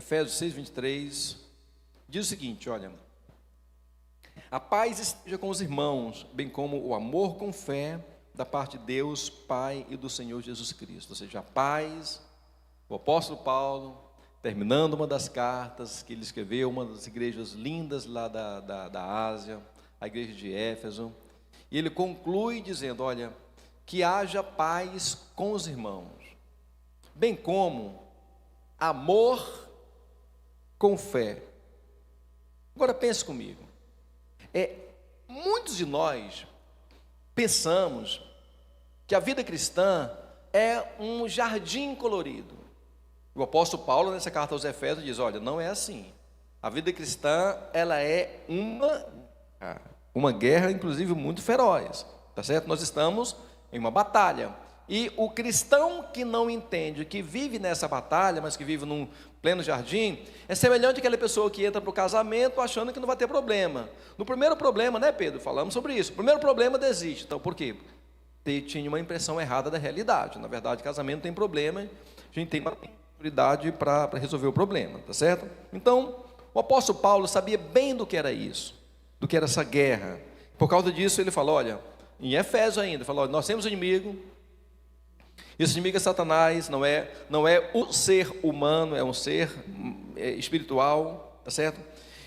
Efésios 6, 23, diz o seguinte, olha: a paz esteja com os irmãos, bem como o amor com fé, da parte de Deus, Pai e do Senhor Jesus Cristo. Ou seja, a paz, o apóstolo Paulo, terminando uma das cartas que ele escreveu, uma das igrejas lindas lá da Ásia, a igreja de Éfeso, e ele conclui dizendo, olha, que haja paz com os irmãos, bem como amor com fé. Agora pense comigo, muitos de nós pensamos que a vida cristã é um jardim colorido. O apóstolo Paulo, nessa carta aos Efésios, diz, olha, não é assim. A vida cristã, ela é uma guerra, inclusive, muito feroz, tá certo? Nós estamos em uma batalha. E o cristão que não entende, que vive nessa batalha, mas que vive num pleno jardim, é semelhante àquela pessoa que entra para o casamento achando que não vai ter problema. No primeiro problema, né, Pedro? Falamos sobre isso. O primeiro problema desiste. Então, por quê? Tinha uma impressão errada da realidade. Na verdade, casamento não tem problema, a gente tem uma autoridade para resolver o problema, tá certo? Então, o apóstolo Paulo sabia bem do que era isso, do que era essa guerra. Por causa disso, ele falou, olha, em Efésios ainda, falou, olha, nós temos um inimigo. Esse inimigo é Satanás, não é o ser humano, é um ser espiritual, tá certo?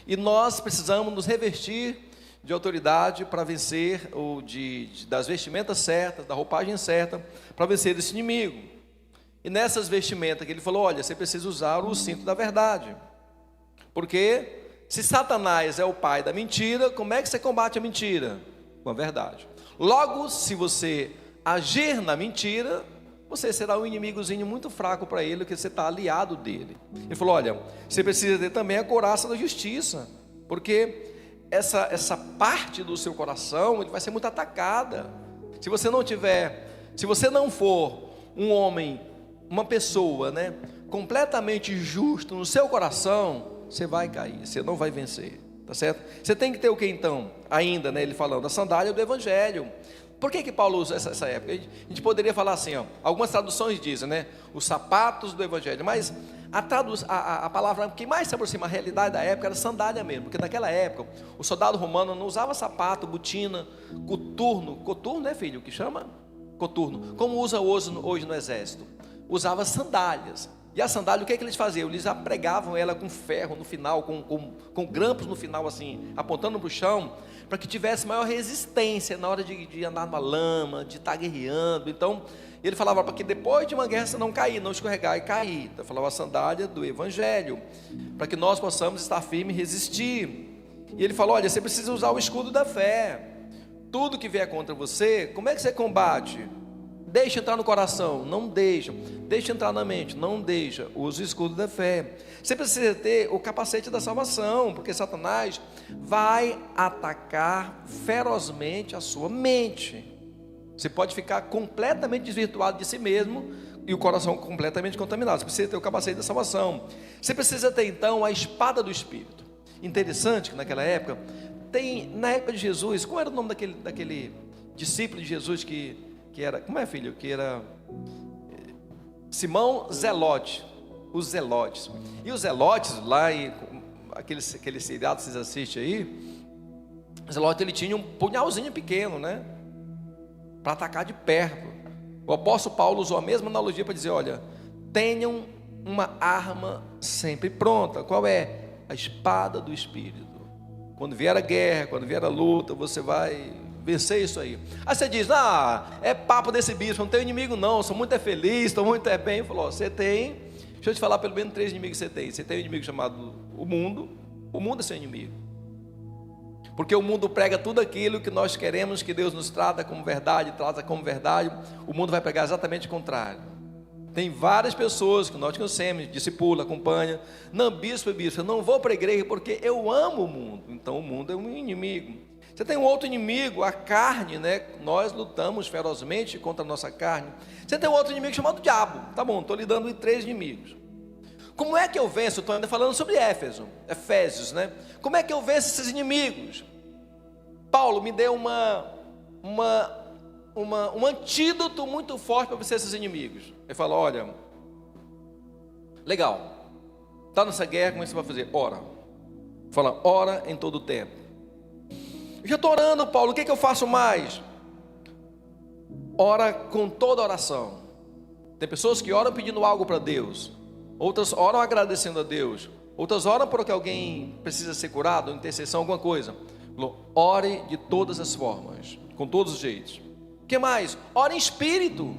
E nós precisamos nos revestir de autoridade para vencer, das vestimentas certas, da roupagem certa, para vencer esse inimigo. E nessas vestimentas que ele falou, olha, você precisa usar o cinto da verdade. Porque se Satanás é o pai da mentira, como é que você combate a mentira? Com a verdade. Logo, se você agir na mentira, você será um inimigozinho muito fraco para ele, porque você está aliado dele. Ele falou, olha, você precisa ter também a couraça da justiça, porque essa parte do seu coração, ele vai ser muito atacada. Se você não for um homem, uma pessoa, né, completamente justo no seu coração, você vai cair, você não vai vencer, tá certo? Você tem que ter o que então? Ainda, né, ele falando, a sandália do Evangelho. Por que Paulo usa essa época? A gente poderia falar assim, ó, algumas traduções dizem, né, os sapatos do Evangelho, mas a palavra que mais se aproxima à realidade da época era sandália mesmo, porque naquela época o soldado romano não usava sapato, botina, coturno, né, filho, o que chama? Coturno, como usa hoje no exército, usava sandálias. E a sandália, o que eles faziam? Eles apregavam ela com ferro no final, com grampos no final, assim, apontando para o chão, para que tivesse maior resistência na hora de andar numa lama, de estar guerreando. Então, ele falava para que depois de uma guerra você não cair, não escorregar e cair. Então, falava a sandália do Evangelho, para que nós possamos estar firmes e resistir. E ele falou, olha, você precisa usar o escudo da fé. Tudo que vier contra você, como é que você combate? Deixa entrar no coração, não deixa. Deixa entrar na mente, não deixa. Use o escudo da fé. Você precisa ter o capacete da salvação, porque Satanás vai atacar ferozmente a sua mente. Você pode ficar completamente desvirtuado de si mesmo e o coração completamente contaminado. Você precisa ter o capacete da salvação. Você precisa ter então a espada do Espírito. Interessante que naquela época, na época de Jesus, qual era o nome daquele discípulo de Jesus que era, como é, filho? Que era Simão Zelote, os Zelotes. E os Zelotes, lá em aqueles seriados que vocês assistem aí, o Zelote, ele tinha um punhalzinho pequeno, né? Para atacar de perto. O apóstolo Paulo usou a mesma analogia para dizer, olha, tenham uma arma sempre pronta. Qual é? A espada do Espírito. Quando vier a guerra, quando vier a luta, você vai vencer isso aí. Aí você diz, é papo desse bispo, não tenho inimigo não, sou muito feliz, estou muito bem. Ele falou, você tem, deixa eu te falar pelo menos 3 inimigos que você tem. Você tem um inimigo chamado o mundo é seu inimigo. Porque o mundo prega tudo aquilo que nós queremos que Deus nos trata como verdade, o mundo vai pregar exatamente o contrário. Tem várias pessoas que nós conhecemos, discipula, acompanha, não, bispo, eu não vou para a igreja porque eu amo o mundo, então o mundo é um inimigo. Você tem um outro inimigo, a carne, né? Nós lutamos ferozmente contra a nossa carne. Você tem um outro inimigo chamado diabo. Tá bom, estou lidando em 3 inimigos. Como é que eu venço? Estou ainda falando sobre Efésios, né? Como é que eu venço esses inimigos? Paulo me deu um antídoto muito forte para vencer esses inimigos. Ele falou, olha, legal, Está nessa guerra, como é que você vai fazer? Ora. Fala, ora em todo o tempo. Eu já estou orando, Paulo, o que eu faço mais? Ora com toda oração. Tem pessoas que oram pedindo algo para Deus, outras oram agradecendo a Deus, outras oram porque alguém precisa ser curado, intercessão, alguma coisa. Ore de todas as formas, com todos os jeitos. O que mais? Ore em espírito.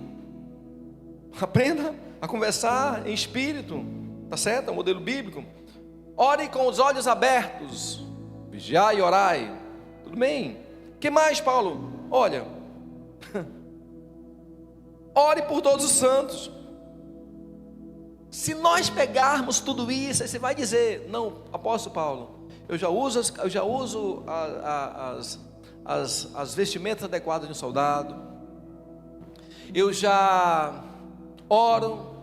Aprenda a conversar em espírito, tá certo? É um modelo bíblico. Ore com os olhos abertos, vigiai e orai. Tudo bem? O que mais, Paulo? Olha, ore por todos os santos. Se nós pegarmos tudo isso, aí você vai dizer, não, apóstolo Paulo, eu já uso as vestimentas adequadas de um soldado, eu já oro.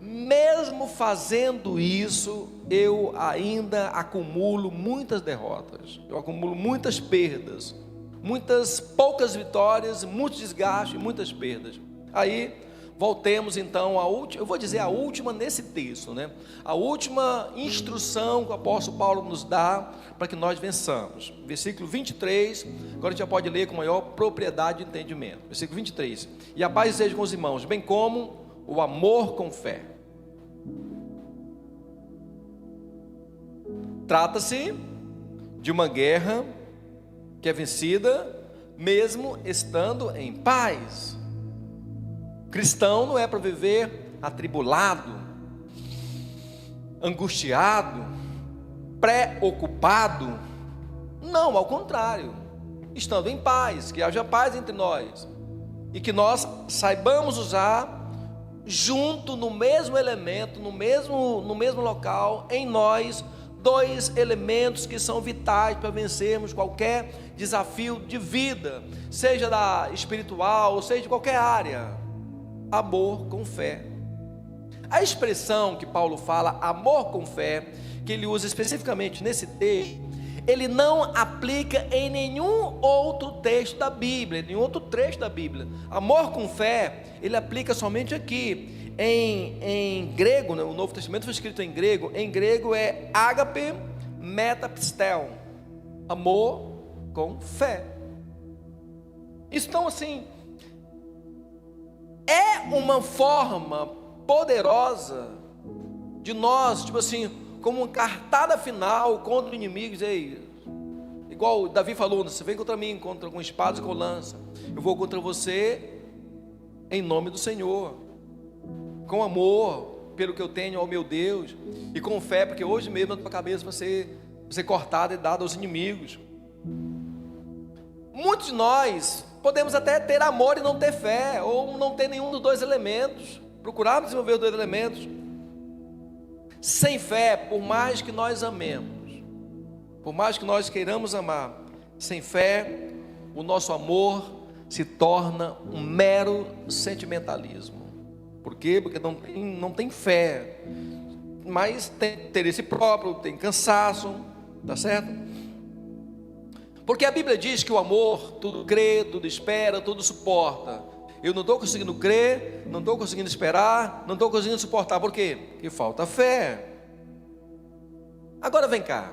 Mesmo fazendo isso, eu ainda acumulo muitas derrotas, eu acumulo muitas perdas, muitas poucas vitórias, muito desgaste, muitas perdas. Aí voltemos então à última, eu vou dizer a última nesse texto, né? A última instrução que o apóstolo Paulo nos dá para que nós vençamos. Versículo 23, agora a gente já pode ler com maior propriedade de entendimento. Versículo 23. E a paz seja com os irmãos, bem como o amor com fé. Trata-se de uma guerra que é vencida mesmo estando em paz. Cristão não é para viver atribulado, angustiado, preocupado. Não, ao contrário. Estando em paz, que haja paz entre nós e que nós saibamos usar junto no mesmo elemento, no mesmo local, em nós, dois elementos que são vitais para vencermos qualquer desafio de vida, seja da espiritual, seja de qualquer área. Amor com fé. A expressão que Paulo fala, amor com fé, que ele usa especificamente nesse texto, ele não aplica em nenhum outro texto da Bíblia, em nenhum outro trecho da Bíblia. Amor com fé, ele aplica somente aqui. Em grego, né, o Novo Testamento foi escrito em grego é ágape metapistel, amor com fé. Então assim, é uma forma poderosa de nós, tipo assim, como uma cartada final contra o inimigo, dizer, igual Davi falou, você vem contra mim, com espada e com lança, eu vou contra você em nome do Senhor, com amor pelo que eu tenho ao meu Deus, e com fé, porque hoje mesmo a tua cabeça vai ser cortada e dada aos inimigos. Muitos de nós podemos até ter amor e não ter fé, ou não ter nenhum dos dois elementos, procurar desenvolver os dois elementos. Sem fé, por mais que nós amemos, por mais que nós queiramos amar, sem fé, o nosso amor se torna um mero sentimentalismo. Por quê? Porque não tem fé, mas tem interesse próprio, tem cansaço, tá certo? Porque a Bíblia diz que o amor tudo crê, tudo espera, tudo suporta. Eu não estou conseguindo crer, não estou conseguindo esperar, não estou conseguindo suportar. Por quê? Porque falta fé. Agora vem cá.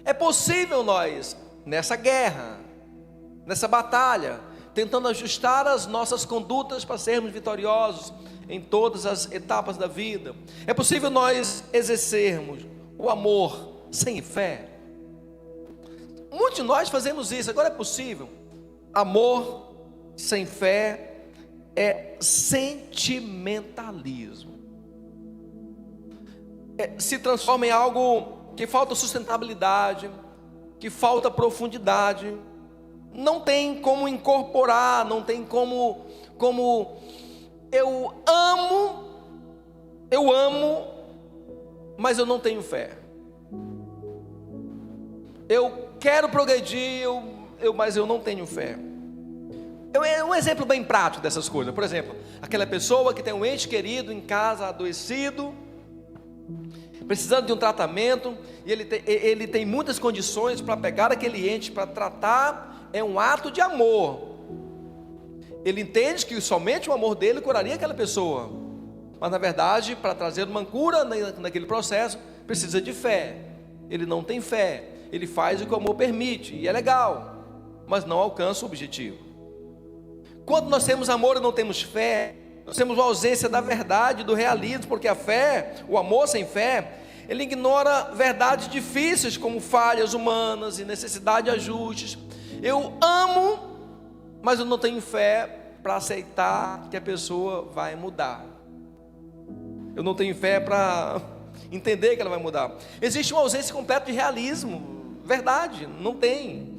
É possível nós, nessa guerra, nessa batalha, tentando ajustar as nossas condutas para sermos vitoriosos em todas as etapas da vida, é possível nós exercermos o amor sem fé? Muitos de nós fazemos isso. Agora é possível? Amor sem fé é sentimentalismo. Se transforma em algo que falta sustentabilidade, que falta profundidade, não tem como incorporar, não tem como eu amo, mas eu não tenho fé. Eu quero progredir, mas eu não tenho fé. É um exemplo bem prático dessas coisas. Por exemplo, aquela pessoa que tem um ente querido em casa, adoecido, precisando de um tratamento, e ele tem muitas condições para pegar aquele ente para tratar. É um ato de amor. Ele entende que somente o amor dele curaria aquela pessoa, Mas na verdade, para trazer uma cura naquele processo, precisa de fé. Ele não tem fé, ele faz o que o amor permite, e é legal, mas não alcança o objetivo. Quando nós temos amor e não temos fé, nós temos uma ausência da verdade, do realismo, porque a fé, o amor sem fé, ele ignora verdades difíceis, como falhas humanas e necessidade de ajustes. Eu amo, mas eu não tenho fé para aceitar que a pessoa vai mudar. Eu não tenho fé para entender que ela vai mudar. Existe uma ausência completa de realismo, verdade, não tem.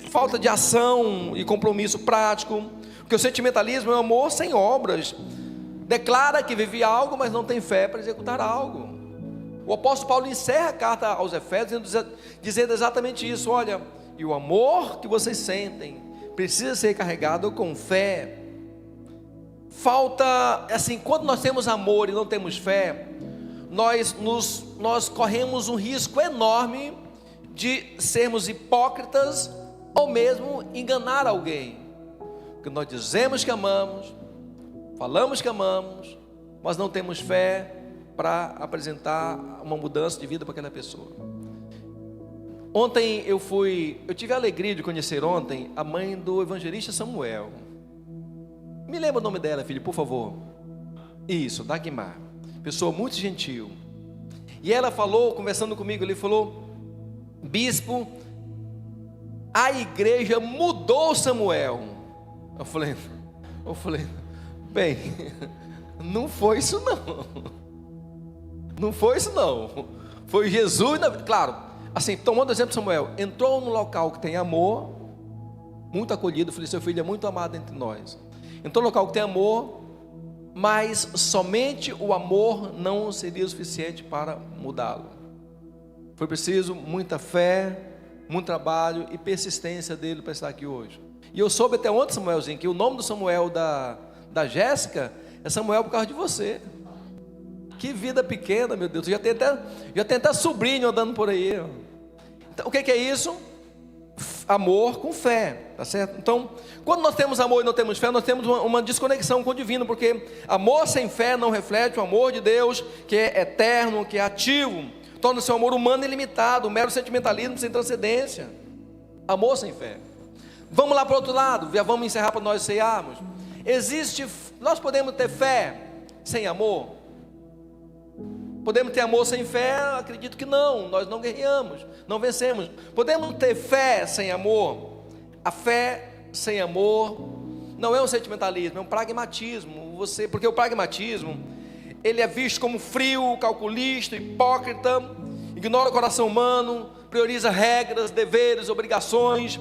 Falta de ação e compromisso prático, porque o sentimentalismo é um amor sem obras. Declara que vive algo, mas não tem fé para executar algo. O apóstolo Paulo encerra a carta aos Efésios dizendo exatamente isso: olha, e o amor que vocês sentem precisa ser carregado com fé. Falta, assim, quando nós temos amor e não temos fé, nós corremos um risco enorme de sermos hipócritas ou mesmo enganar alguém, porque nós dizemos que amamos, falamos que amamos, mas não temos fé para apresentar uma mudança de vida para aquela pessoa. Ontem eu tive a alegria de conhecer ontem a mãe do evangelista Samuel. Me lembra o nome dela, filho, por favor? Isso, Dagmar. Pessoa muito gentil. E ela falou, conversando comigo, ele falou: bispo, a igreja mudou Samuel. Eu falei, bem, não foi isso não. Não foi isso não. Foi Jesus, claro, assim, tomando o exemplo de Samuel, entrou num local que tem amor, muito acolhido. Eu falei, seu filho é muito amado entre nós. Entrou num local que tem amor, mas somente o amor não seria o suficiente para mudá-lo. Foi preciso muita fé, muito trabalho e persistência dele para estar aqui hoje. E eu soube até ontem, Samuelzinho, que o nome do Samuel da Jéssica é Samuel por causa de você. Que vida pequena, meu Deus. Já tem até sobrinho andando por aí. Então, o que é isso? Amor com fé, tá certo? Então, quando nós temos amor e não temos fé, nós temos uma desconexão com o divino, porque amor sem fé não reflete o amor de Deus, que é eterno, que é ativo. Torna o seu amor humano e limitado, mero sentimentalismo sem transcendência. Amor sem fé. Vamos lá para o outro lado, já vamos encerrar para nós ceiarmos. Nós podemos ter fé sem amor? Podemos ter amor sem fé? Acredito que não, nós não guerreamos, não vencemos. Podemos ter fé sem amor? A fé sem amor não é um sentimentalismo, é um pragmatismo. Porque o pragmatismo, ele é visto como frio, calculista, hipócrita, ignora o coração humano, prioriza regras, deveres, obrigações.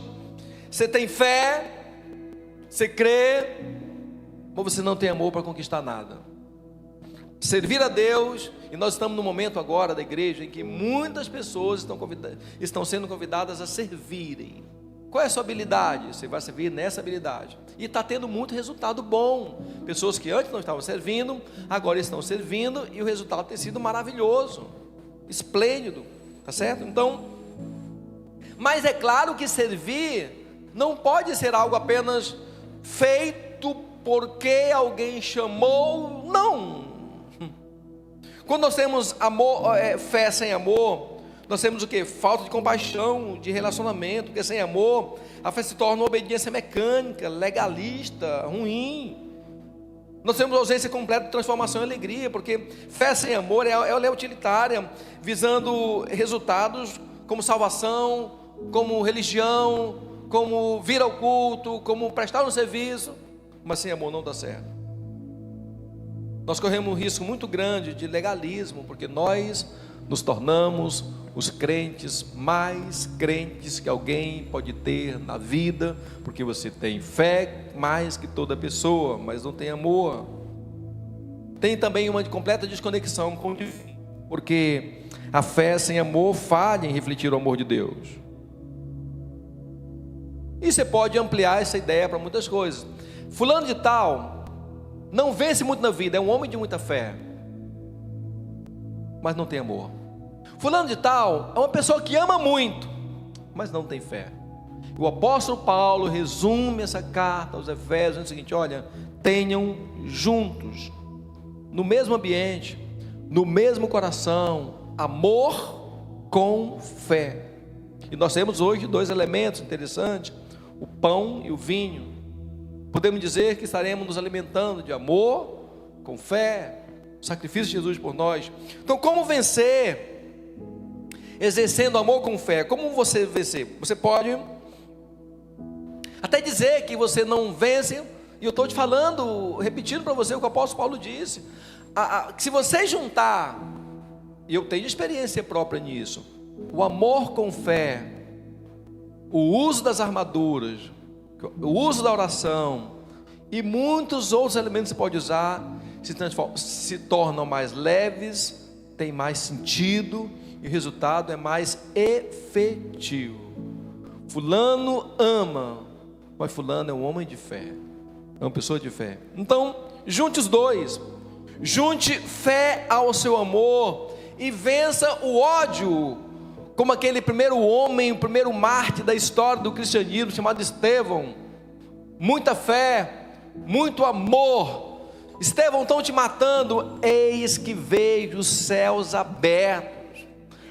Você tem fé, você crê, mas você não tem amor para conquistar nada. Servir a Deus, e nós estamos no momento agora da igreja em que muitas pessoas estão sendo convidadas a servirem. Qual é a sua habilidade? Você vai servir nessa habilidade, e está tendo muito resultado bom. Pessoas que antes não estavam servindo, agora estão servindo, e o resultado tem sido maravilhoso, esplêndido, tá certo? Então, mas é claro que servir não pode ser algo apenas feito porque alguém chamou, não. Quando nós temos amor, fé sem amor, nós temos o que? Falta de compaixão, de relacionamento, porque sem amor, a fé se torna uma obediência mecânica, legalista, ruim. Nós temos ausência completa de transformação e alegria, porque fé sem amor ela é utilitária, visando resultados como salvação, como religião, como vir ao culto, como prestar um serviço, mas sem amor não dá certo. Nós corremos um risco muito grande de legalismo, porque nós nos tornamos os crentes mais crentes que alguém pode ter na vida, porque você tem fé mais que toda pessoa, mas não tem amor. Tem também uma completa desconexão com o divino, porque a fé sem amor falha em refletir o amor de Deus. E você pode ampliar essa ideia para muitas coisas. Fulano de tal não vence muito na vida, é um homem de muita fé, mas não tem amor. Fulano de tal é uma pessoa que ama muito, mas não tem fé. O apóstolo Paulo resume essa carta aos Efésios no seguinte: olha, tenham juntos no mesmo ambiente, no mesmo coração, amor com fé. E nós temos hoje dois elementos interessantes: o pão e o vinho. Podemos dizer que estaremos nos alimentando de amor com fé, o sacrifício de Jesus por nós. Então, como vencer exercendo amor com fé? Como você vencer? Você pode até dizer que você não vence, e eu estou te falando, repetindo para você o que o apóstolo Paulo disse, se você juntar, e eu tenho experiência própria nisso, o amor com fé, o uso das armaduras, o uso da oração e muitos outros elementos que você pode usar, se tornam mais leves, tem mais sentido e o resultado é mais efetivo. Fulano ama, mas fulano é um homem de fé, é uma pessoa de fé. Então, junte os dois, junte fé ao seu amor e vença o ódio, como aquele primeiro homem, o primeiro mártir da história do cristianismo, chamado Estevão. Muita fé, muito amor. Estevão, estão te matando, eis que vejo os céus abertos.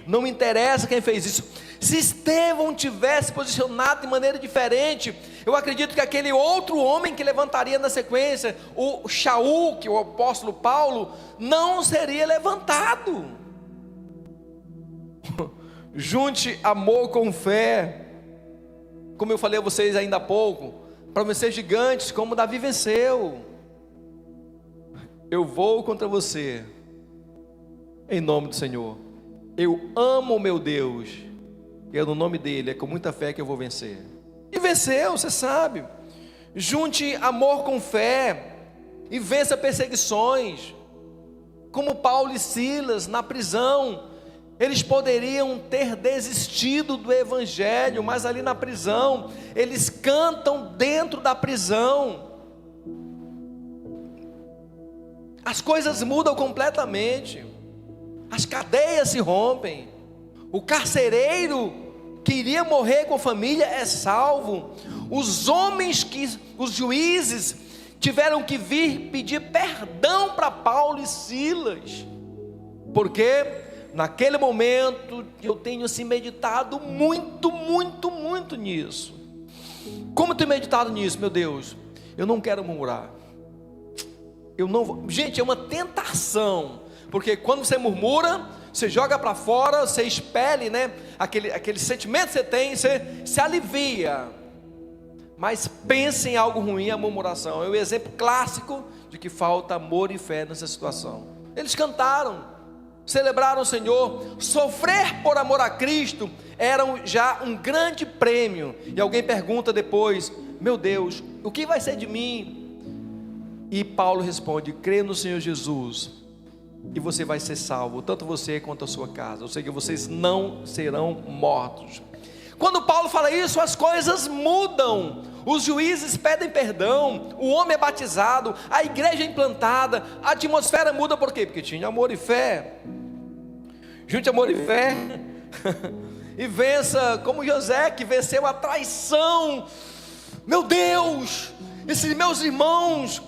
Não me interessa quem fez isso. Se Estevão tivesse posicionado de maneira diferente, eu acredito que aquele outro homem que levantaria na sequência, o Shaul, que é o apóstolo Paulo, não seria levantado. Junte amor com fé, como eu falei a vocês ainda há pouco, para vencer gigantes como Davi venceu. Eu vou contra você, em nome do Senhor. Eu amo o meu Deus, e é no nome dele, é com muita fé que eu vou vencer. E venceu, você sabe. Junte amor com fé e vença perseguições, como Paulo e Silas na prisão. Eles poderiam ter desistido do evangelho, mas ali na prisão, eles cantam dentro da prisão. As coisas mudam completamente, as cadeias se rompem, o carcereiro que iria morrer com a família é salvo. Os juízes tiveram que vir pedir perdão para Paulo e Silas, porque naquele momento eu tenho assim meditado muito nisso. Como eu tenho meditado nisso, meu Deus? Eu não quero murmurar. Eu não vou. Gente, é uma tentação, porque quando você murmura, você joga para fora, você expele, né? Aquele sentimento que você tem, você se alivia. Mas pense em algo ruim, a murmuração é o exemplo clássico de que falta amor e fé nessa situação. Eles cantaram, celebraram o Senhor. Sofrer por amor a Cristo era já um grande prêmio. E alguém pergunta depois: meu Deus, o que vai ser de mim? E Paulo responde: crê no Senhor Jesus e você vai ser salvo, tanto você quanto a sua casa. Ou seja, vocês não serão mortos. Quando Paulo fala isso, as coisas mudam. Os juízes pedem perdão, o homem é batizado, a igreja é implantada, a atmosfera muda. Por quê? Porque tinha amor e fé. Junte amor e fé e vença, como José, que venceu a traição. Meu Deus, esses meus irmãos,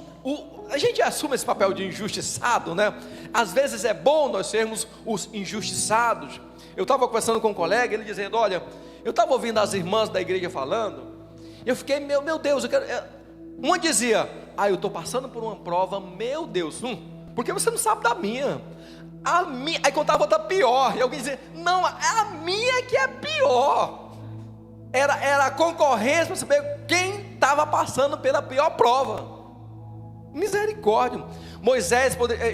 a gente assume esse papel de injustiçado, né? Às vezes é bom nós sermos os injustiçados. Eu estava conversando com um colega, ele dizendo: olha, eu estava ouvindo as irmãs da igreja falando, eu fiquei, meu Deus, eu quero. Uma dizia: eu estou passando por uma prova, meu Deus, porque você não sabe da minha. A minha, aí contava outra pior, e alguém dizia: não, a minha que é pior. Era a concorrência para saber quem estava passando pela pior prova. Misericórdia.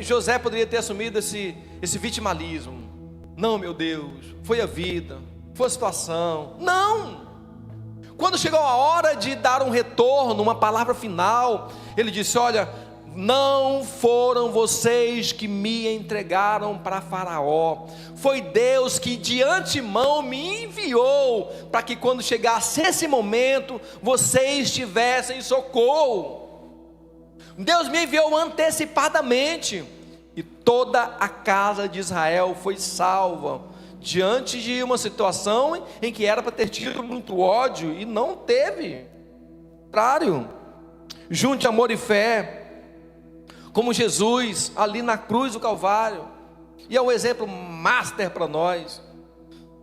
José poderia ter assumido esse vitimalismo. Não, meu Deus, foi a vida, foi a situação. Não. Quando chegou a hora de dar um retorno, uma palavra final, ele disse: olha, não foram vocês que me entregaram para Faraó, foi Deus que de antemão me enviou, para que quando chegasse esse momento, vocês tivessem socorro. Deus me enviou antecipadamente, e toda a casa de Israel foi salva, diante de uma situação em que era para ter tido muito ódio, e não teve. Contrário. Junte amor e fé. como Jesus ali na cruz do Calvário, e é um exemplo master para nós.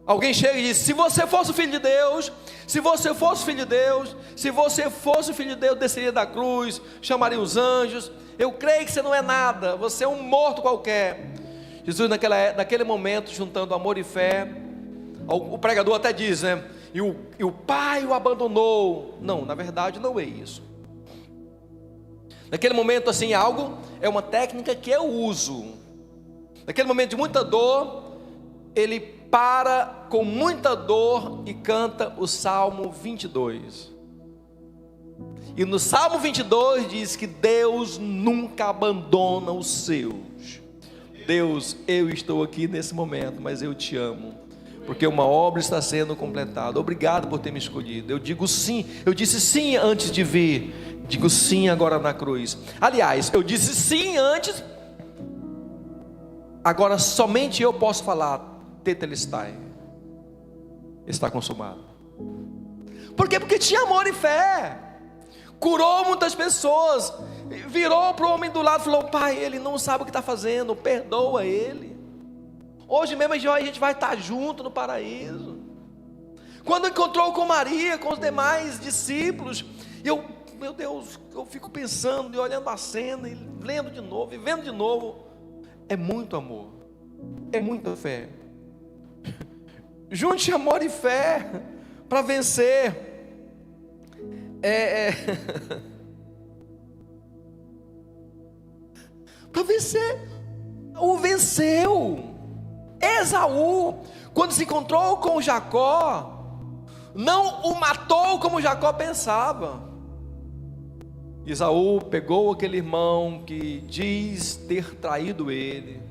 Alguém chega e diz: se você fosse o filho de Deus, se você fosse filho de Deus, se você fosse o filho de Deus, desceria da cruz, chamaria os anjos. Eu creio que você não é nada, você é um morto qualquer. Jesus naquele momento, juntando amor e fé, o pregador até diz, né? E o pai o abandonou. Não, na verdade não é isso. Naquele momento assim, é uma técnica que eu uso. Naquele momento de muita dor, ele para com muita dor e canta o Salmo 22. E no Salmo 22 diz que Deus nunca abandona os seus. Deus, eu estou aqui nesse momento, mas eu te amo, porque uma obra está sendo completada. Obrigado por ter me escolhido. Eu digo sim, eu disse sim antes de vir, digo sim agora na cruz. Aliás, eu disse sim antes, agora somente eu posso falar tetelestai, está consumado. Por quê? Porque tinha amor e fé, curou muitas pessoas, virou para o homem do lado e falou: pai, ele não sabe o que está fazendo, perdoa ele. Hoje mesmo a gente vai estar junto no paraíso. Quando encontrou com Maria, com os demais discípulos, meu Deus, eu fico pensando e olhando a cena, e lendo de novo, e vendo de novo. É muito amor, é muita fé. Junte amor e fé para vencer. Para vencer. O venceu. Esaú, quando se encontrou com Jacó, não o matou como Jacó pensava. Esaú pegou aquele irmão que diz ter traído ele,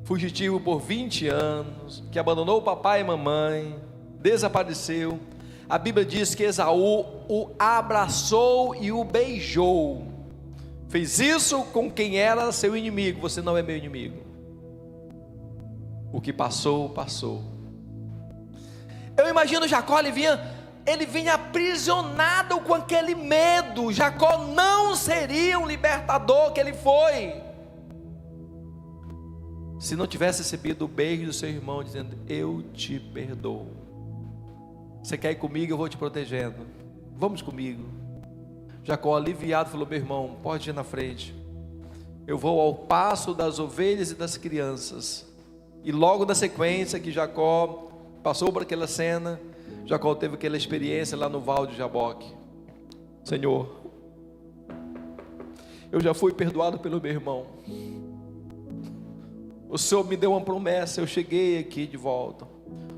fugitivo por 20 anos, que abandonou o papai e mamãe, desapareceu. A Bíblia diz que Esaú o abraçou e o beijou. Fez isso com quem era seu inimigo. Você não é meu inimigo. O que passou, passou. Eu imagino Jacó, ele vinha aprisionado com aquele medo. Jacó não seria um libertador que ele foi, se não tivesse recebido o beijo do seu irmão, dizendo: eu te perdoo. Você quer ir comigo? Eu vou te protegendo. Vamos comigo. Jacó, aliviado, falou: meu irmão, pode ir na frente. Eu vou ao passo das ovelhas e das crianças. E logo na sequência que Jacó passou por aquela cena, Jacó teve aquela experiência lá no Val de Jaboque. Senhor, eu já fui perdoado pelo meu irmão. O Senhor me deu uma promessa, eu cheguei aqui de volta.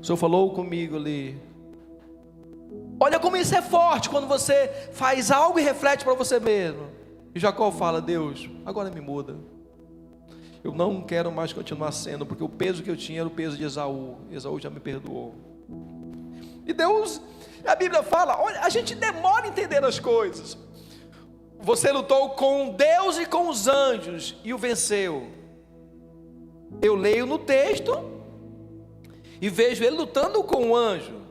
O Senhor falou comigo ali. Olha como isso é forte, quando você faz algo e reflete para você mesmo. E Jacó fala: Deus, agora me muda. Eu não quero mais continuar sendo, porque o peso que eu tinha era o peso de Esaú. Esaú já me perdoou. E Deus, a Bíblia fala, olha, a gente demora a entender as coisas. Você lutou com Deus e com os anjos e o venceu. Eu leio no texto e vejo ele lutando com o anjo.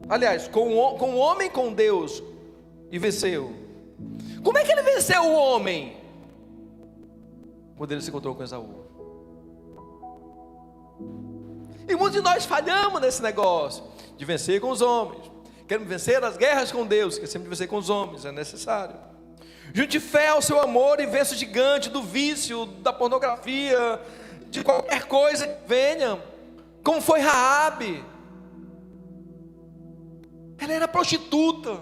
Aliás, com o homem, com Deus, e venceu. Como é que ele venceu o homem? Quando ele se encontrou com Esaú. E muitos de nós falhamos nesse negócio de vencer com os homens. Queremos vencer as guerras com Deus, esquecemos de vencer com os homens, é necessário. Junte fé ao seu amor e vença o gigante do vício, da pornografia, de qualquer coisa que venha. Como foi Raabe. Ela era prostituta,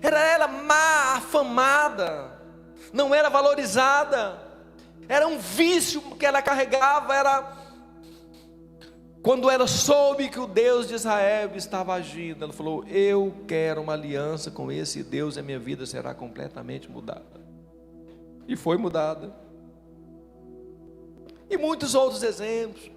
era má, afamada, não era valorizada, era um vício que ela carregava. Quando ela soube que o Deus de Israel estava agindo, ela falou: eu quero uma aliança com esse Deus e a minha vida será completamente mudada. E foi mudada. E muitos outros exemplos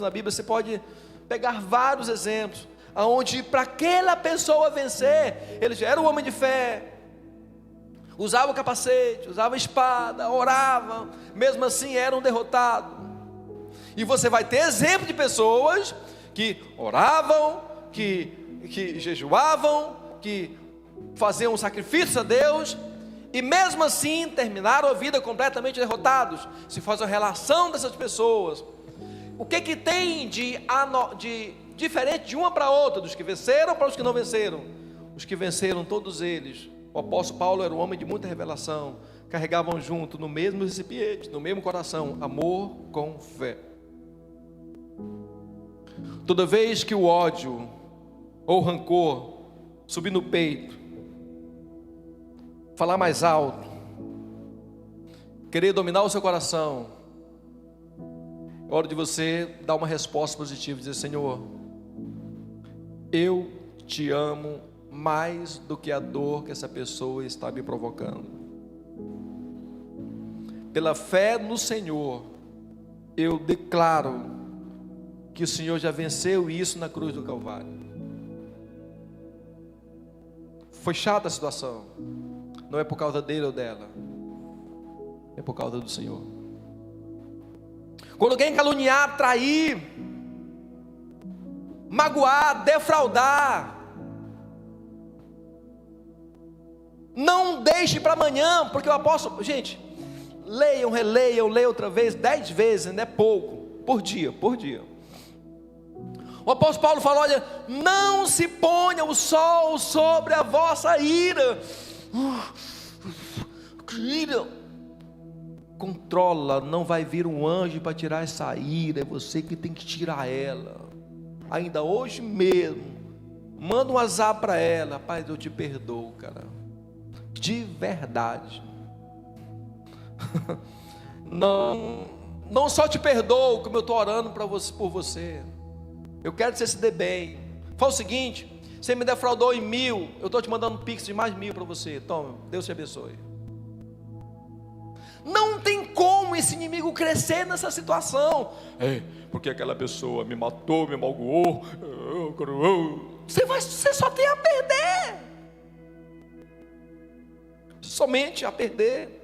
na Bíblia. Você pode pegar vários exemplos, onde para aquela pessoa vencer, ele já era um homem de fé, usava o capacete, usava a espada, orava, mesmo assim era um derrotado. E você vai ter exemplo de pessoas que oravam, que jejuavam, que faziam sacrifícios a Deus, e mesmo assim terminaram a vida completamente derrotados. Se faz uma relação dessas pessoas, o que tem de diferente de uma para outra, dos que venceram para os que não venceram? Os que venceram, todos eles, o apóstolo Paulo era um homem de muita revelação, carregavam junto no mesmo recipiente, no mesmo coração, amor com fé. Toda vez que o ódio ou o rancor subir no peito, falar mais alto, querer dominar o seu coração, é hora de você dar uma resposta positiva, dizer: Senhor, eu te amo mais do que a dor que essa pessoa está me provocando. Pela fé no Senhor, eu declaro que o Senhor já venceu isso na cruz do Calvário. Foi chata a situação, não é por causa dele ou dela, é por causa do Senhor. Quando alguém caluniar, trair, magoar, defraudar, não deixe para amanhã, porque o apóstolo, gente, leiam, releiam, leiam outra vez, 10 vezes, não é pouco, por dia. O apóstolo Paulo falou: olha, não se ponha o sol sobre a vossa ira. Que ira! Controla, não vai vir um anjo para tirar essa ira, é você que tem que tirar ela. Ainda hoje mesmo, manda um WhatsApp para ela: pai, eu te perdoo, cara, de verdade. Não só te perdoo, como eu estou orando por você. Eu quero que você se dê bem. Fala o seguinte: você me defraudou em 1.000, eu estou te mandando um pix de mais 1.000 para você. Toma, Deus te abençoe. Não tem como esse inimigo crescer nessa situação. Porque aquela pessoa me matou, me magoou. Você só tem a perder. Somente a perder.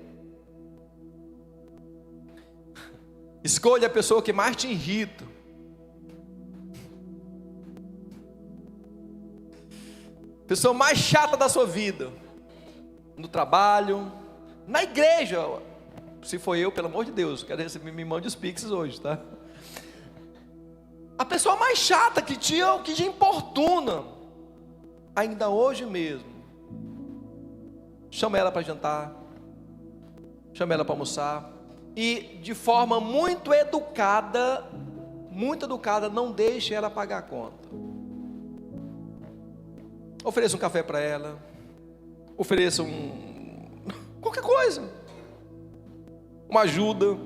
Escolha a pessoa que mais te irrita. Pessoa mais chata da sua vida. No trabalho, na igreja. Se for eu, pelo amor de Deus, quero receber, me mande os pixes hoje, tá? A pessoa mais chata que te importuna, ainda hoje mesmo, chama ela para jantar, chama ela para almoçar, e de forma muito educada, não deixe ela pagar a conta. Ofereça um café para ela, ofereça qualquer coisa, uma ajuda.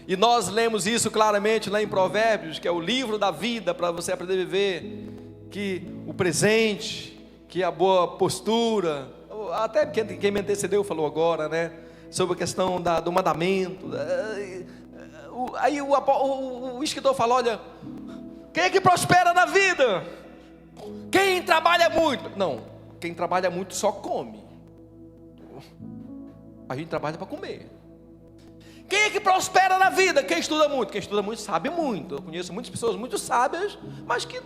E nós lemos isso claramente lá em Provérbios, que é o livro da vida para você aprender a viver, que o presente, que a boa postura, até quem me antecedeu falou agora, né, sobre a questão do mandamento. Aí o escritor fala: olha, quem é que prospera na vida? Quem trabalha muito. Não, quem trabalha muito só come. A gente trabalha para comer. Quem é que prospera na vida? Quem estuda muito. Quem estuda muito sabe muito. Eu conheço muitas pessoas muito sábias, mas que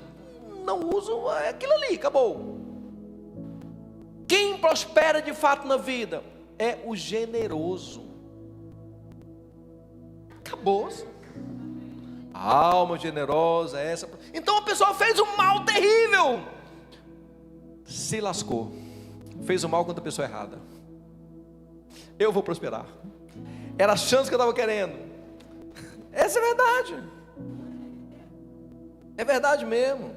não usam aquilo ali, acabou. Quem prospera de fato na vida é o generoso. Acabou-se. A alma generosa é essa. Então a pessoa fez um mal terrível, se lascou, fez o mal contra a pessoa errada. Eu vou prosperar, era a chance que eu estava querendo. Essa é verdade. É verdade mesmo.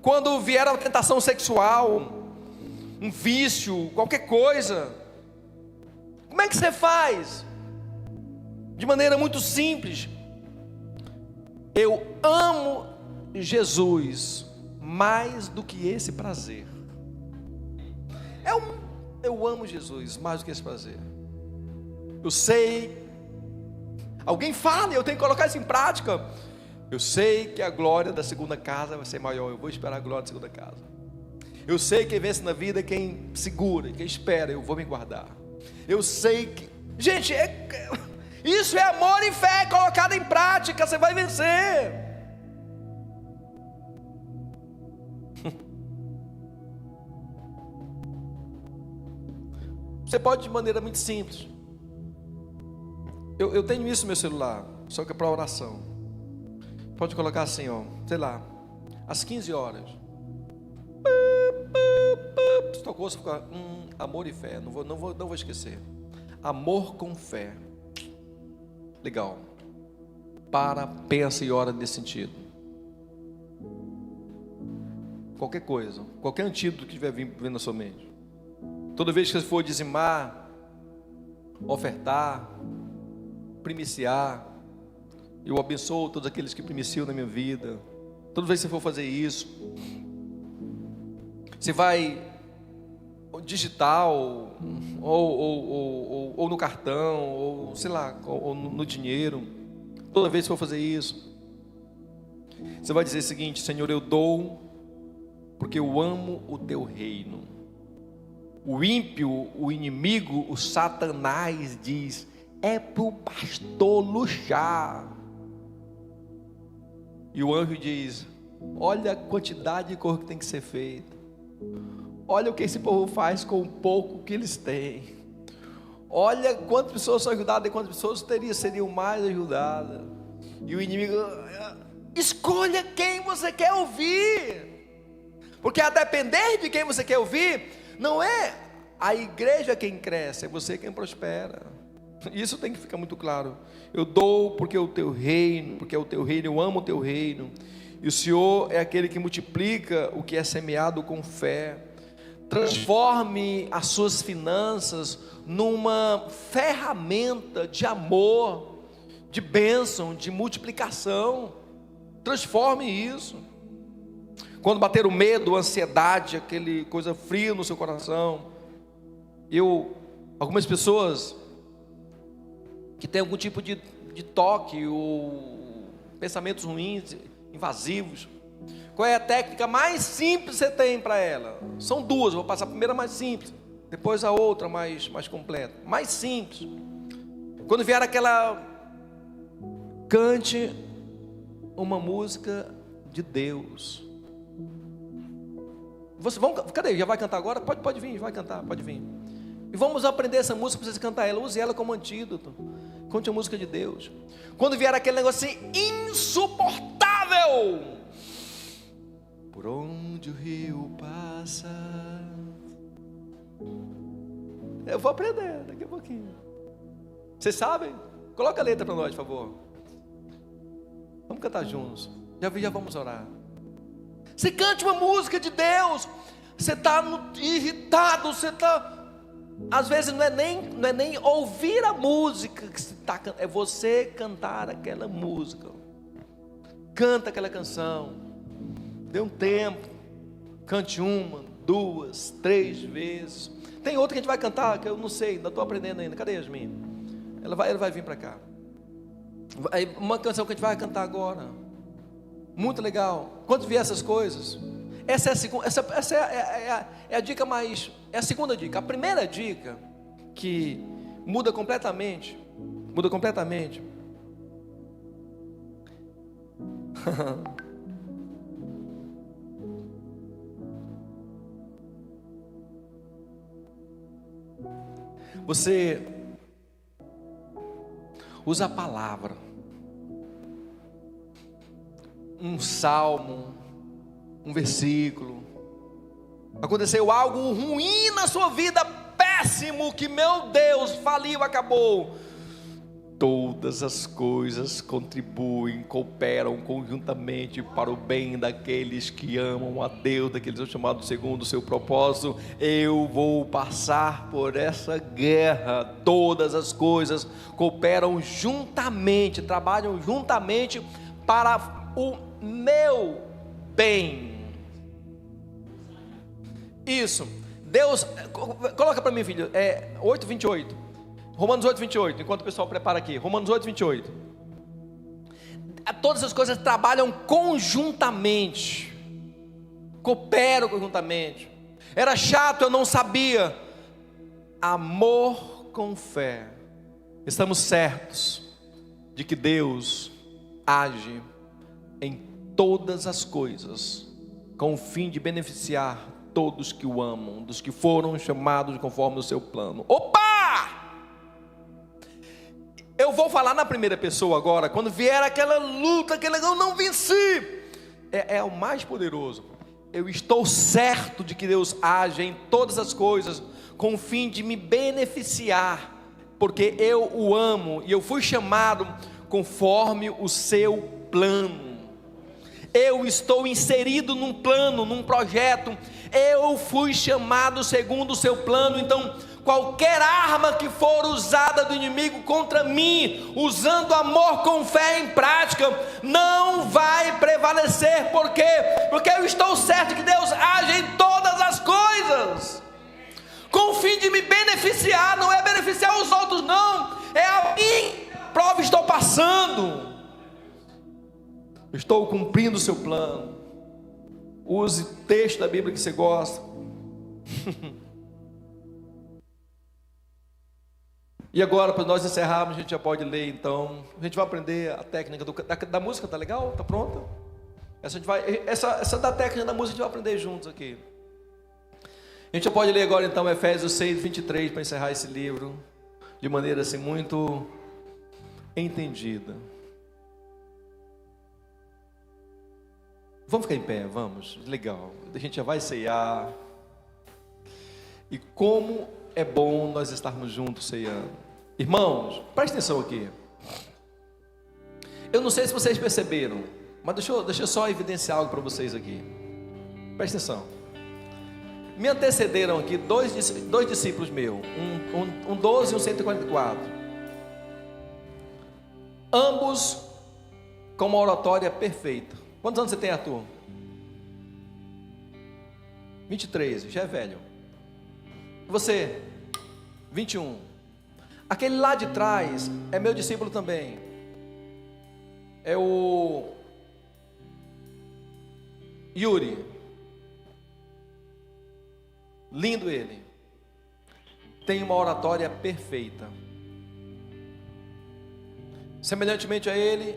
Quando vier a tentação sexual, um vício, qualquer coisa, como é que você faz? De maneira muito simples: eu amo Jesus mais do que esse prazer. Eu amo Jesus mais do que esse prazer. Eu sei, alguém fala e eu tenho que colocar isso em prática. Eu sei que a glória da segunda casa vai ser maior. Eu vou esperar a glória da segunda casa. Eu sei que quem vence na vida é quem segura, quem espera. Eu vou me guardar. Eu sei que, gente, isso é amor e fé colocado em prática. Você vai vencer. Você pode de maneira muito simples. Eu tenho isso no meu celular, só que é para oração. Pode colocar assim, ó, sei lá, às 15 horas. Se tocou, você fica, amor e fé. Não vou esquecer. Amor com fé. Legal. Para, pensa e ora nesse sentido. Qualquer coisa, qualquer antídoto que estiver vindo na sua mente. Toda vez que você for dizimar, ofertar, primiciar, eu abençoo todos aqueles que primiciam na minha vida. Toda vez que você for fazer isso, você vai digital, ou no cartão, ou sei lá, ou no dinheiro. Toda vez que for fazer isso, você vai dizer o seguinte: Senhor, eu dou porque eu amo o teu reino. O ímpio, o inimigo, o Satanás diz: é para o pastor luxar. E o anjo diz: olha a quantidade de coisa que tem que ser feita. Olha o que esse povo faz com o pouco que eles têm. Olha quantas pessoas são ajudadas e quantas pessoas seriam mais ajudadas. E o inimigo: escolha quem você quer ouvir. Porque a depender de quem você quer ouvir, não é a igreja quem cresce, é você quem prospera. Isso tem que ficar muito claro. Eu dou porque é o teu reino, porque é o teu reino, eu amo o teu reino. E o Senhor é aquele que multiplica o que é semeado com fé. Transforme as suas finanças numa ferramenta de amor, de bênção, de multiplicação. Transforme isso. Quando bater o medo, a ansiedade, aquele coisa fria no seu coração, algumas pessoas que têm algum tipo de toque ou pensamentos ruins, invasivos, qual é a técnica mais simples que você tem para ela? São duas, vou passar a primeira mais simples, depois a outra mais completa. Mais simples, quando vier aquela, cante uma música de Deus. Cadê? Já vai cantar agora? Pode vir, vai cantar, pode vir. E vamos aprender essa música para você cantar ela. Use ela como antídoto. Conte a música de Deus. Quando vier aquele negócio assim, insuportável, por onde o rio passa, eu vou aprender daqui a pouquinho. Vocês sabem? Coloca a letra para nós, por favor. Vamos cantar juntos. Já vamos orar. Você cante uma música de Deus. Você está irritado. Você está, às vezes não é nem ouvir a música que você está cantando, é você cantar aquela música. Canta aquela canção. Dê um tempo. Cante 1, 2, 3 vezes. Tem outra que a gente vai cantar que eu não sei, ainda estou aprendendo ainda. Cadê a Yasmin? Ela vai vir para cá. Uma canção que a gente vai cantar agora. Muito legal. Quando vier essas coisas, essa é a dica mais, é a segunda dica. A primeira dica, que muda completamente. Você usa a palavra. Um salmo, um versículo. Aconteceu algo ruim na sua vida, péssimo, que meu Deus, faliu, acabou. Todas as coisas contribuem, cooperam conjuntamente para o bem daqueles que amam a Deus, daqueles que são chamados segundo o seu propósito. Eu vou passar por essa guerra. Todas as coisas cooperam juntamente, trabalham juntamente para o meu bem. Isso. Deus, coloca para mim, filho, 8:28. Romanos 8:28, enquanto o pessoal prepara aqui. Romanos 8:28. Todas as coisas trabalham conjuntamente, cooperam conjuntamente. Era chato, eu não sabia. Amor com fé. Estamos certos de que Deus age em todas as coisas com o fim de beneficiar todos que o amam, dos que foram chamados conforme o seu plano. Opa! Eu vou falar na primeira pessoa agora, quando vier aquela luta, aquele eu não venci. É o mais poderoso. Eu estou certo de que Deus age em todas as coisas com o fim de me beneficiar, porque eu o amo e eu fui chamado conforme o seu plano. Eu estou inserido num plano, num projeto. Eu fui chamado segundo o seu plano. Então, qualquer arma que for usada do inimigo contra mim, usando amor com fé em prática, não vai prevalecer. Por quê? Porque eu estou certo que Deus age em todas as coisas com o fim de me beneficiar. Não é beneficiar os outros, não. É a mim. Prova estou passando. Estou cumprindo o seu plano. Use o texto da Bíblia que você gosta. E agora, para nós encerrarmos, a gente já pode ler então. A gente vai aprender a técnica da música, tá legal? Tá pronta? Essa da técnica da música a gente vai aprender juntos aqui. A gente já pode ler agora então Efésios 6, 23 para encerrar esse livro de maneira assim muito entendida. Vamos ficar em pé, vamos, legal. A gente já vai ceiar. E como é bom nós estarmos juntos ceando. Irmãos, preste atenção aqui. Eu não sei se vocês perceberam, mas deixa eu só evidenciar algo para vocês aqui. Preste atenção. Me antecederam aqui dois discípulos meus, um 12 e um 144. Ambos com uma oratória perfeita. Quantos anos você tem, Arthur? 23, já é velho. Você? 21. Aquele lá de trás é meu discípulo também. É o Yuri. Lindo ele. Tem uma oratória perfeita. Semelhantemente a ele,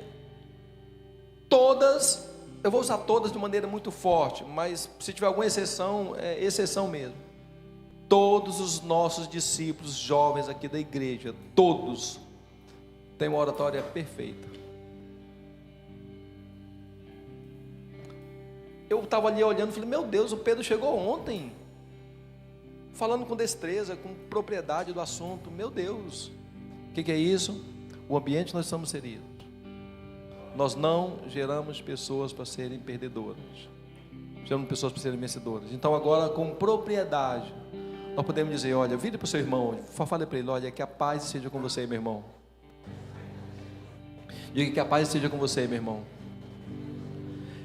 todas, eu vou usar todas de maneira muito forte, mas se tiver alguma exceção, é exceção mesmo. Todos os nossos discípulos jovens aqui da igreja, todos têm uma oratória perfeita. Eu estava ali olhando e falei, meu Deus, o Pedro chegou ontem, falando com destreza, com propriedade do assunto. Meu Deus, o que é isso? O ambiente nós estamos inseridos. Nós não geramos pessoas para serem perdedoras, geramos pessoas para serem vencedoras. Então agora com propriedade nós podemos dizer, olha, vire para o seu irmão, fale para ele, olha, que a paz seja com você, meu irmão. Diga que a paz seja com você, meu irmão.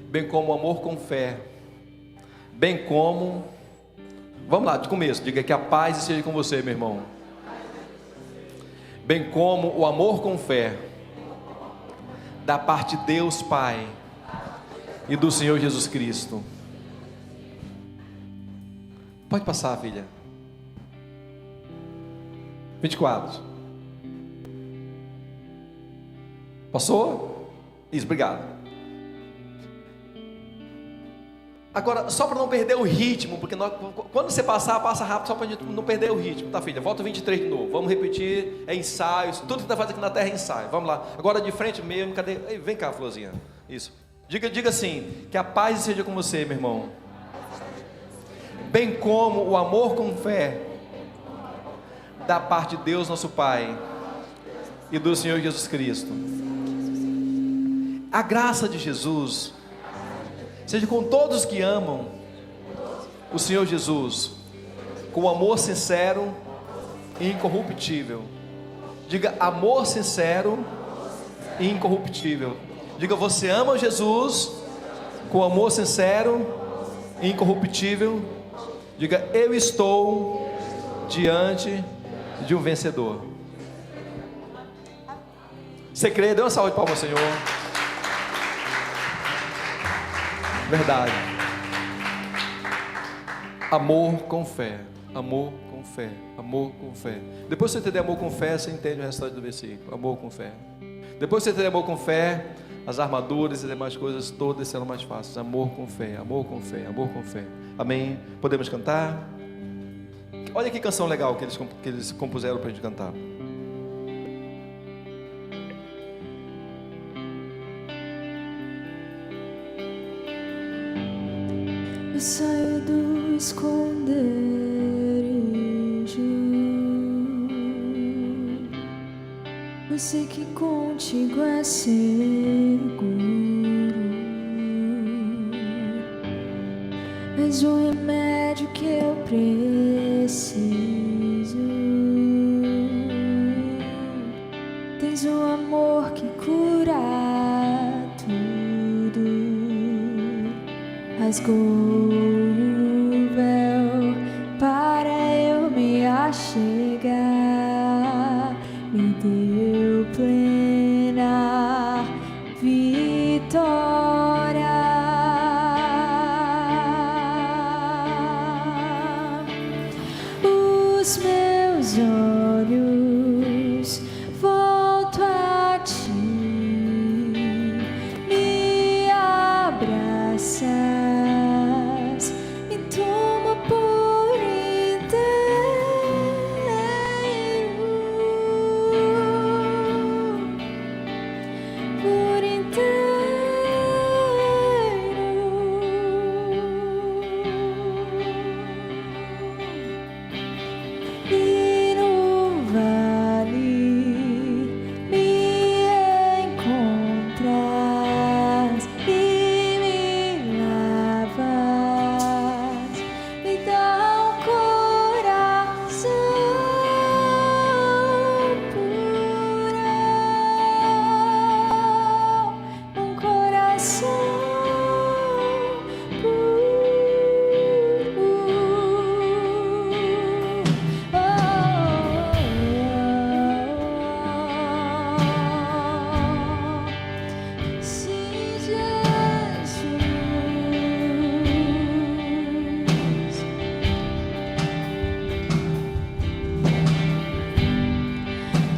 Bem como o amor com fé, bem como, vamos lá, de começo, diga que a paz seja com você, meu irmão. Bem como o amor com fé, da parte de Deus Pai e do Senhor Jesus Cristo. Pode passar, filha. 24. Passou? Isso, obrigado. Agora, só para não perder o ritmo, porque quando você passar, passa rápido, só para a gente não perder o ritmo, tá, filha? Volta 23 de novo. Vamos repetir, é ensaio. Tudo que está fazendo aqui na terra é ensaio. Vamos lá. Agora de frente mesmo, cadê? Ei, vem cá, Florzinha. Isso. Diga assim: que a paz seja com você, meu irmão. Bem como o amor com fé, da parte de Deus, nosso Pai, e do Senhor Jesus Cristo. A graça de Jesus seja com todos que amam o Senhor Jesus, com amor sincero e incorruptível. Diga amor sincero e incorruptível. Diga, você ama Jesus com amor sincero e incorruptível. Diga, eu estou diante de um vencedor. Você crê? Dê uma salva de palmas ao Senhor. Verdade. Amor com fé. Amor com fé. Amor com fé. Depois que você entender amor com fé, você entende o restante do versículo. Amor com fé. Depois que você entender amor com fé, as armaduras e demais coisas todas serão mais fáceis. Amor com fé, amor com fé, amor com fé. Amém? Podemos cantar? Olha que canção legal que eles compuseram para a gente cantar. Eu saio do esconderijo, eu sei que contigo é seguro. És o remédio que eu preciso. Tens o amor que cura tudo. Rasgou o véu para eu me achegar. Me deu plena vitória. Os meus olhos volto a ti, me abraças, me toma por inteiro, por inteiro. E no vale me encontras e me lavas, me dá um coração puro, um coração Sim, Jesus.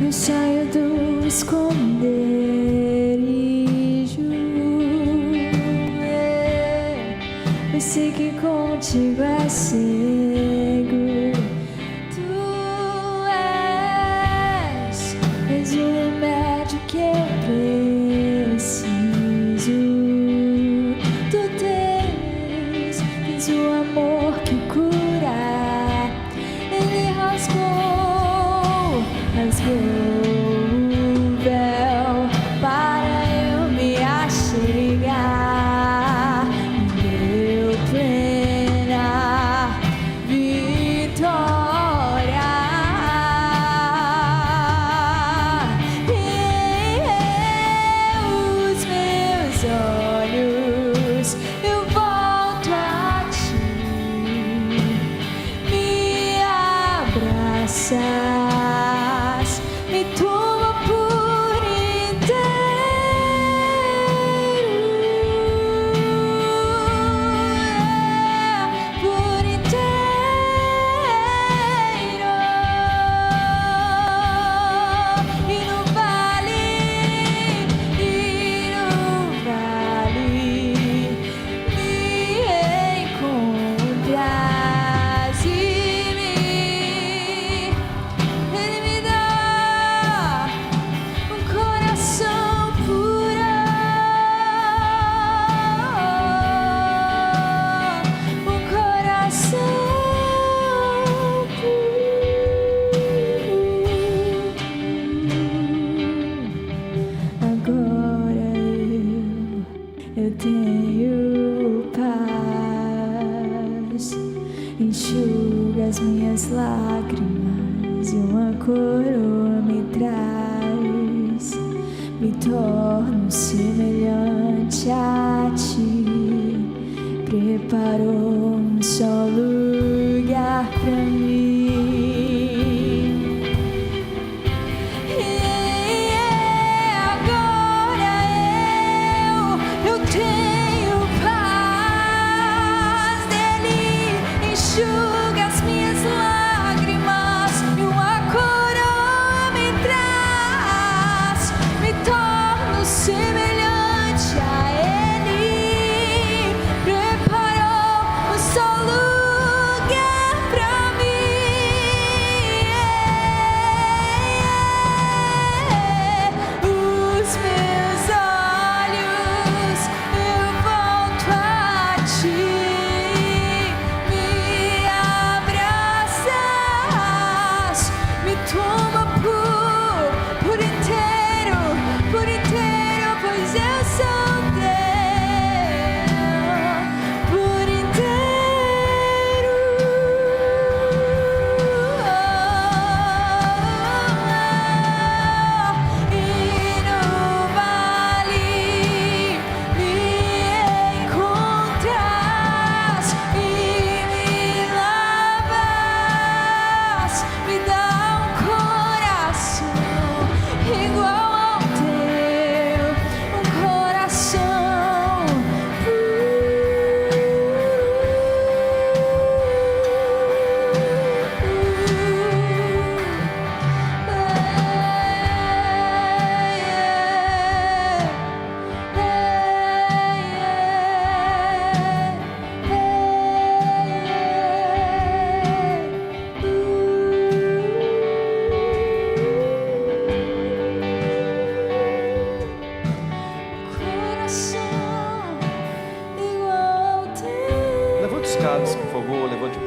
Eu saio do esconderijo, eu sei que contigo é seguro. Tu és o remédio que eu preciso. Tu tens o amor que cura. Ele rasgou o véu para eu me achegar. Me deu plena vitória. Os meus olhos eu volto a ti, me abraças, me toma por inteiro, por inteiro. E no vale me encontras e Ele me dá um coração puro, um coração puro. Agora eu tenho paz, enxuga as minhas lágrimas e uma coroa me traz. Me torno semelhante a ti, preparou um só lugar pra mim. Agora eu tenho paz dele, enxuga as minhas lágrimas e uma coroa me traz. Me torno semelhante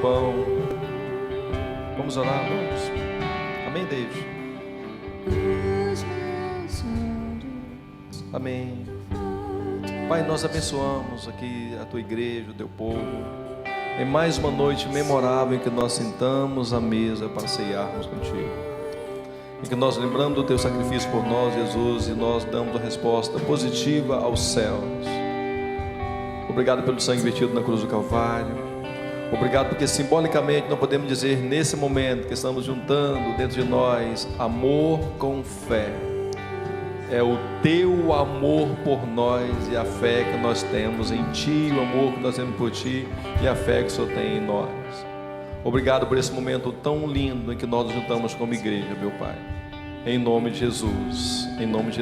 pão. Vamos orar, vamos. Amém, David? Amém. Pai, nós abençoamos aqui a tua igreja, o teu povo, em mais uma noite memorável em que nós sentamos à mesa para ceiarmos contigo, em que nós lembramos do teu sacrifício por nós, Jesus, e nós damos a resposta positiva aos céus. Obrigado pelo sangue vertido na cruz do Calvário. Obrigado porque simbolicamente nós podemos dizer nesse momento que estamos juntando dentro de nós amor com fé. É o teu amor por nós e a fé que nós temos em ti, o amor que nós temos por ti e a fé que o Senhor tem em nós. Obrigado por esse momento tão lindo em que nós nos juntamos como igreja, meu Pai. Em nome de Jesus, em nome de